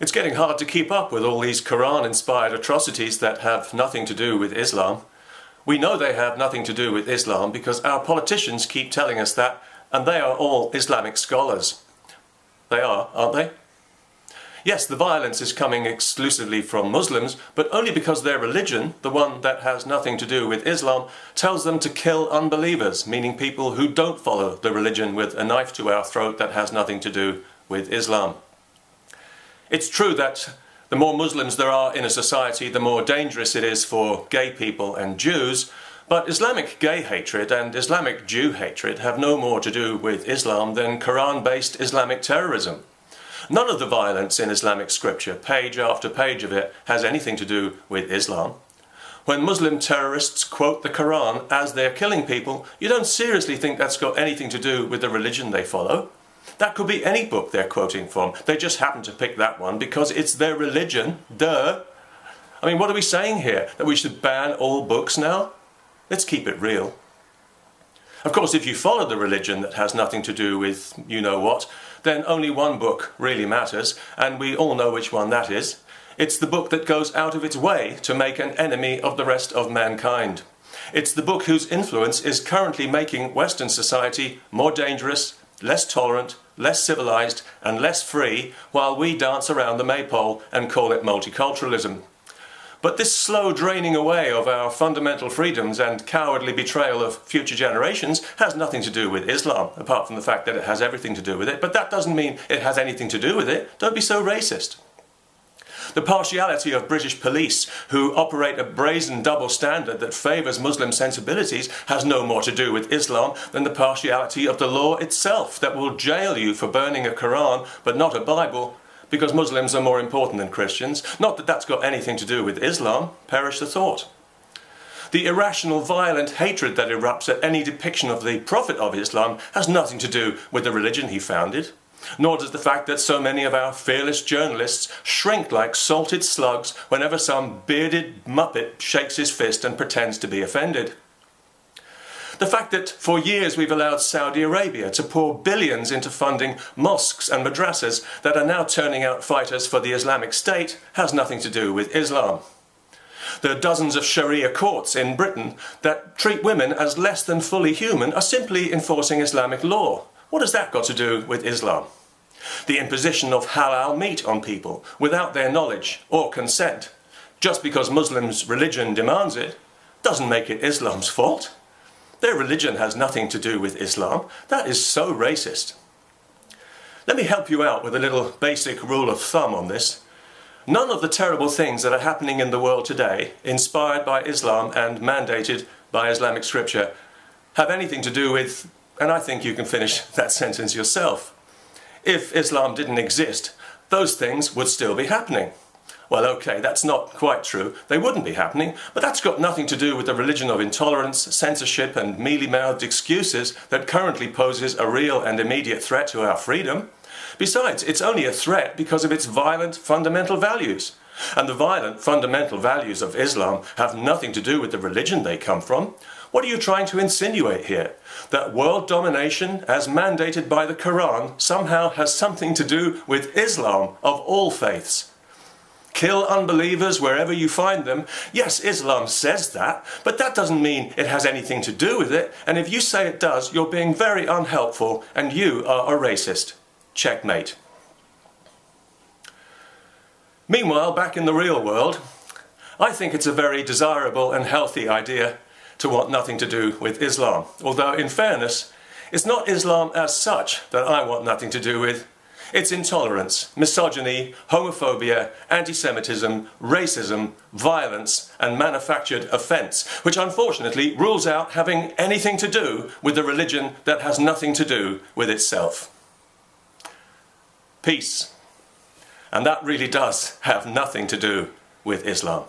It's getting hard to keep up with all these Quran-inspired atrocities that have nothing to do with Islam. We know they have nothing to do with Islam because our politicians keep telling us that, and they are all Islamic scholars. They are, aren't they? Yes, the violence is coming exclusively from Muslims, but only because their religion, the one that has nothing to do with Islam, tells them to kill unbelievers, meaning people who don't follow the religion with a knife to our throat that has nothing to do with Islam. It's true that the more Muslims there are in a society, the more dangerous it is for gay people and Jews, but Islamic gay hatred and Islamic Jew hatred have no more to do with Islam than Quran-based Islamic terrorism. None of the violence in Islamic scripture, page after page of it, has anything to do with Islam. When Muslim terrorists quote the Quran as they're killing people, you don't seriously think that's got anything to do with the religion they follow. That could be any book they're quoting from. They just happen to pick that one because it's their religion. Duh. I mean, what are we saying here? That we should ban all books now? Let's keep it real. Of course, if you follow the religion that has nothing to do with you-know-what, then only one book really matters, and we all know which one that is. It's the book that goes out of its way to make an enemy of the rest of mankind. It's the book whose influence is currently making Western society more dangerous, less tolerant, less civilized, and less free, while we dance around the maypole and call it multiculturalism. But this slow draining away of our fundamental freedoms and cowardly betrayal of future generations has nothing to do with Islam, apart from the fact that it has everything to do with it. But that doesn't mean it has anything to do with it. Don't be so racist. The partiality of British police, who operate a brazen double standard that favours Muslim sensibilities, has no more to do with Islam than the partiality of the law itself that will jail you for burning a Quran but not a Bible, because Muslims are more important than Christians. Not that that's got anything to do with Islam. Perish the thought. The irrational, violent hatred that erupts at any depiction of the Prophet of Islam has nothing to do with the religion he founded. Nor does the fact that so many of our fearless journalists shrink like salted slugs whenever some bearded muppet shakes his fist and pretends to be offended. The fact that for years we've allowed Saudi Arabia to pour billions into funding mosques and madrasas that are now turning out fighters for the Islamic State has nothing to do with Islam. The dozens of Sharia courts in Britain that treat women as less than fully human are simply enforcing Islamic law. What has that got to do with Islam? The imposition of halal meat on people without their knowledge or consent, just because Muslims' religion demands it, doesn't make it Islam's fault. Their religion has nothing to do with Islam. That is so racist. Let me help you out with a little basic rule of thumb on this. None of the terrible things that are happening in the world today, inspired by Islam and mandated by Islamic scripture, have anything to do with, and I think you can finish that sentence yourself. If Islam didn't exist, those things would still be happening. Well, okay, that's not quite true. They wouldn't be happening, but that's got nothing to do with the religion of intolerance, censorship and mealy-mouthed excuses that currently poses a real and immediate threat to our freedom. Besides, it's only a threat because of its violent fundamental values. And the violent fundamental values of Islam have nothing to do with the religion they come from. What are you trying to insinuate here? That world domination, as mandated by the Quran, somehow has something to do with Islam of all faiths? Kill unbelievers wherever you find them. Yes, Islam says that, but that doesn't mean it has anything to do with it. And if you say it does, you're being very unhelpful and you are a racist. Checkmate. Meanwhile, back in the real world, I think it's a very desirable and healthy idea to want nothing to do with Islam. Although, in fairness, it's not Islam as such that I want nothing to do with. It's intolerance, misogyny, homophobia, anti-Semitism, racism, violence and manufactured offence, which unfortunately rules out having anything to do with the religion that has nothing to do with itself. Peace. And that really does have nothing to do with Islam.